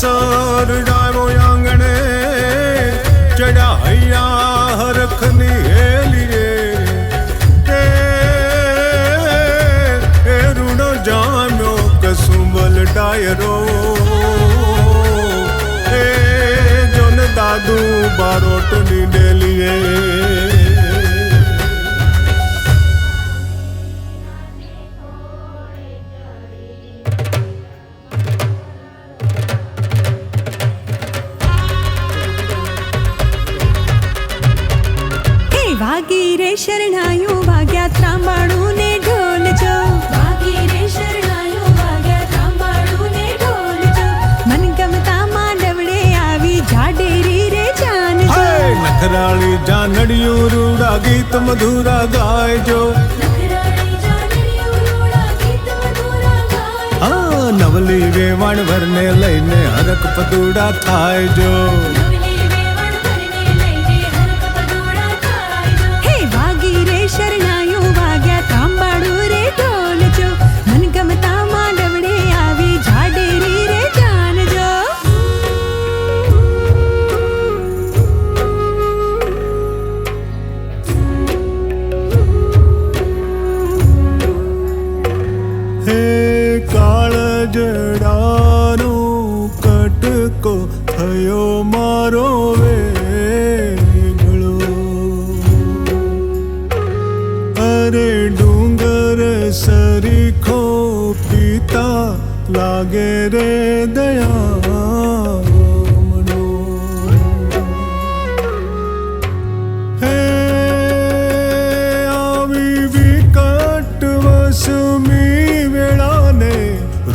સરડાવો આંગણે ચડાયા હરખની હેલી રે રૂડો જામ્યો કસુંબલ ડાયરો એ જોન દાદુ બારોટની ડેલીએ વાગી રે શરણાયું વાગ્યા ત્રાંબાણું ને ઢોલ જો વાગી રે શરણાયું વાગ્યા ત્રાંબાણું ને ઢોલ જો મન ગમતા માંડવડે આવી જાડેરી રે જાન જો નખરાળી જાનડિયું રૂડા ગીત મધુરા ગાયજો નવલી વેવાણ વરને લઈને હરક પદુડા થાય જો શરણાયું વાગ્યા ત્રાંબાડું રે ઢોલ જો મન ગમતા માંડવડે આવી જાડેરી રે જાન જો હે કાળ જડાનો કટકો થયો મારો ડુંગર સરીખો પિતા લાગે રે દયા હે આવી વિકટ વસમી વેળાને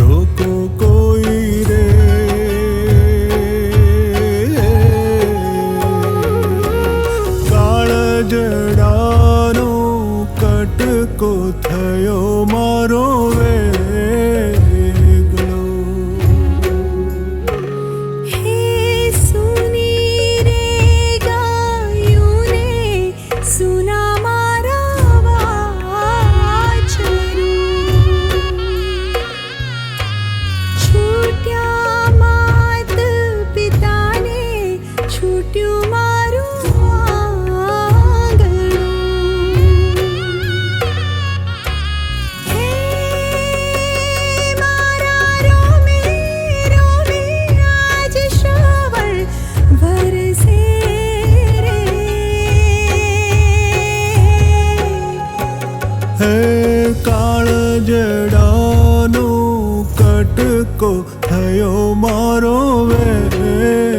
રોકો કોઈ રે કાળ જડાનો કટકો થયો મારો વેગળો હે સુની રે ગાયું રે સુના મારા વાછરું છૂટ્યા માત પિતાને છૂટ્યું મારું હે કાળ જડાનો કટકો થયો મારો વેગળો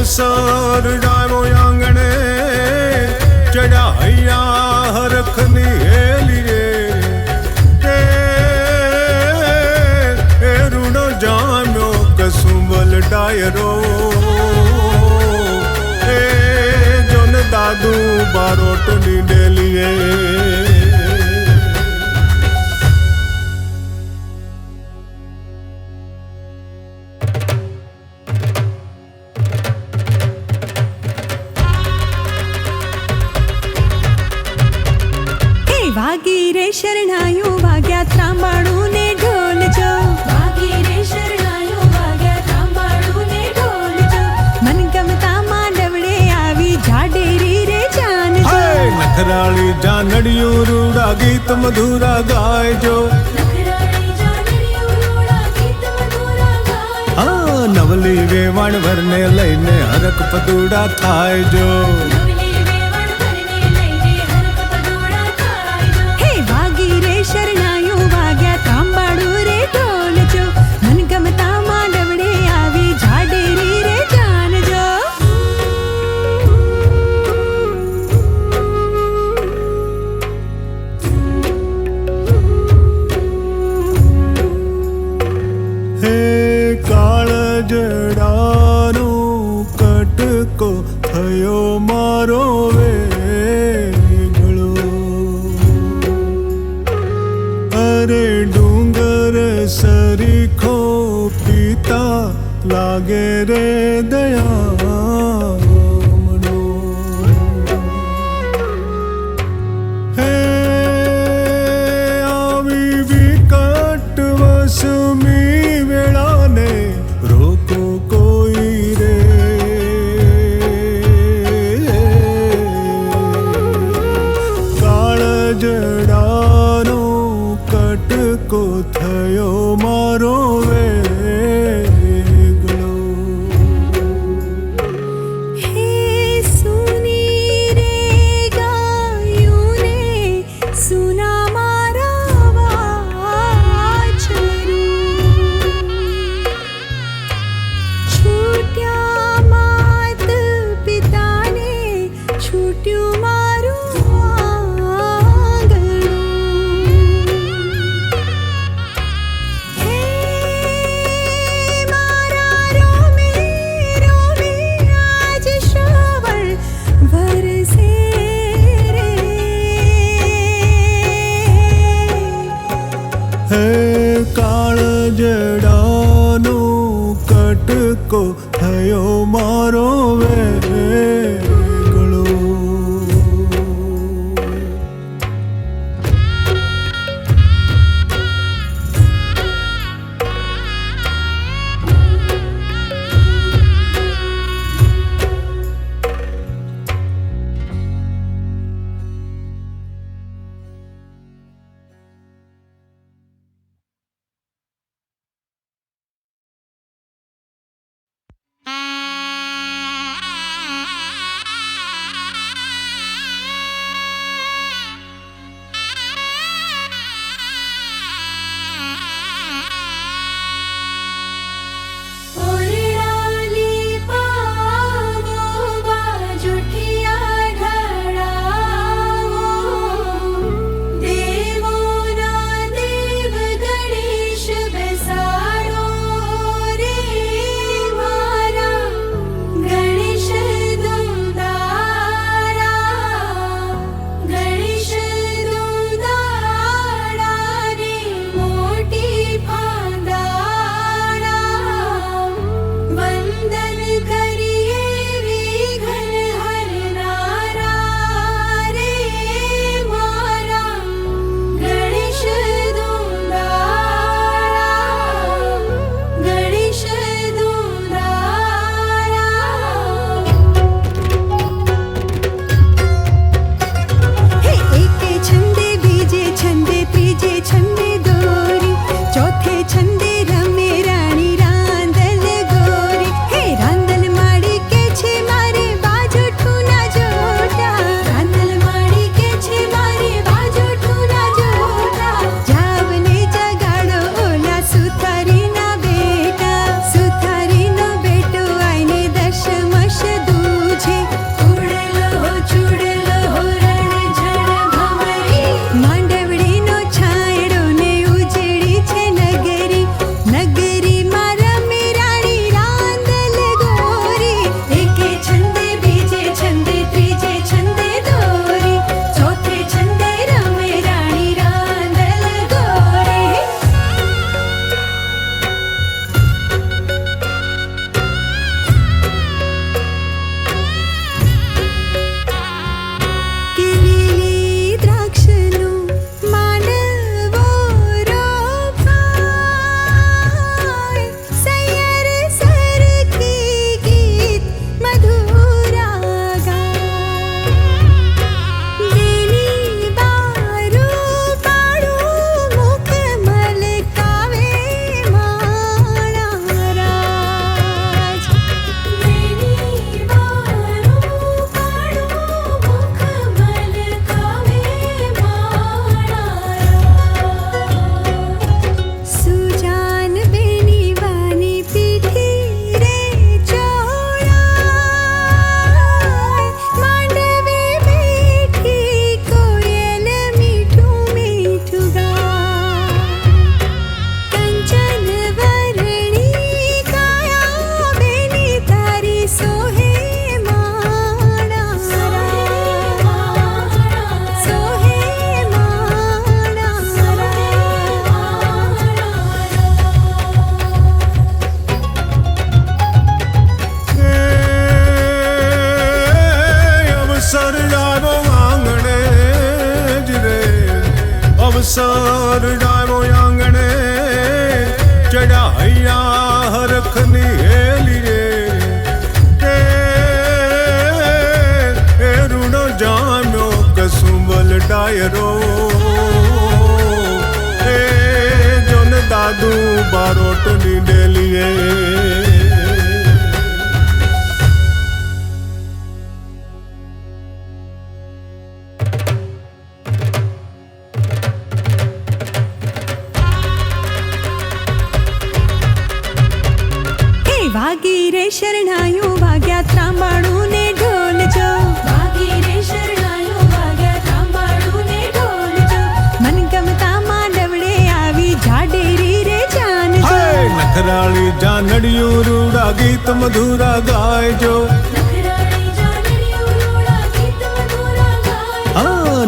સરડાવો આંગણે ચડાયા હરખની હેલી રે રૂડો જામ્યો કસુંબલ ડાયરો એ જોન દાદુ બારોટની ડેલીએ વાગી રે શરણાયું વાગ્યા ત્રાંબાણું ને ઢોલ જો વાગી રે શરણાયું વાગ્યા ત્રાંબાણું ને ઢોલ જો મન ગમતા માંડવડે આવી જાડેરી રે જાન જો નખરાળી જાનડિયું રૂડા ગીત મધુરા ગાયજો હા નવલી વેવાણ વરને લઈને હરક પદુડા થાય જો શરણાયું વાગ્યા ત્રાંબાણું રે ઢોલ જો મન ગમતા માંડવડે આવી જાડેરી રે જાન જો હે કાળ જડાનો કટકો થયો મારો ડુંગર સરીખો પિતા લાગે રે દયામણો હે આવી વિકટ વસમી વેળાને રોકો કોઈ રે સરડાવો આંગણે ચડાયા હરખની હેલી રે એ રૂડો જામ્યો કસુંબલ ડાયરો એ જોન દાદુ બારોટની ડેલીએ વાગી રે શરણાયું વાગ્યા ત્રાંબાણું ને ઢોલ જો વાગી રે શરણાયું વાગ્યા ત્રાંબાણું ને ઢોલ જો મન ગમતા માંડવડે આવી જાડેરી રે જાન જો નખરાળી જાનડિયું રૂડા ગીત મધુરા ગાયજો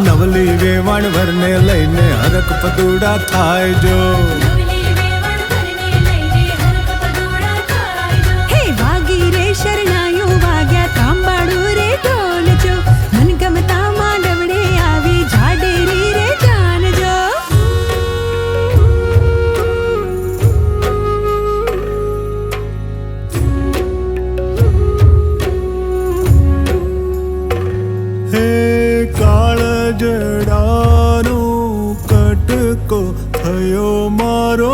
નવલી વેવાણ વરને લઈને હરક પદુડા થાય જો શરણાયું વાગ્યા તાંબાડું રે ઢોલ જો મન ગમતા માંડવડે આવી જાડેરી રે જાન જો હે કાળ જડાનો કટકો થયો મારો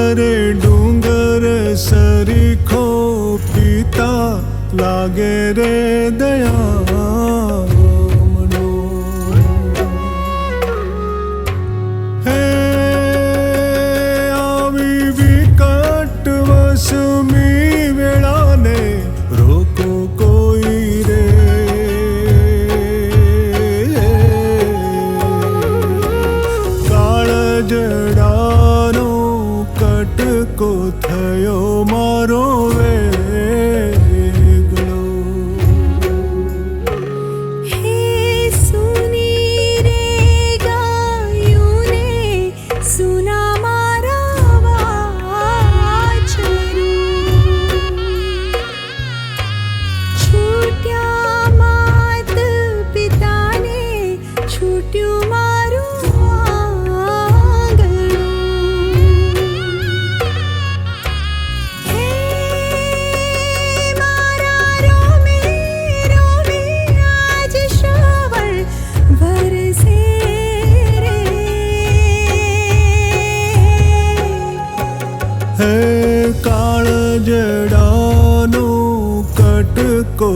અરે ડુંગર સરીખો પિતા લાગે રે દયામણો હે આવી વિકટ વસમી વેળાને રોકો કોઈ રે કાળ જડાનો કટકો થયો મારો વેગળો હે સુની રે ગાયું ને સુના મારા વાછરું છૂટ્યા માત પિતાને છૂટ્યું મારું હે કાળ જડાનો કટકો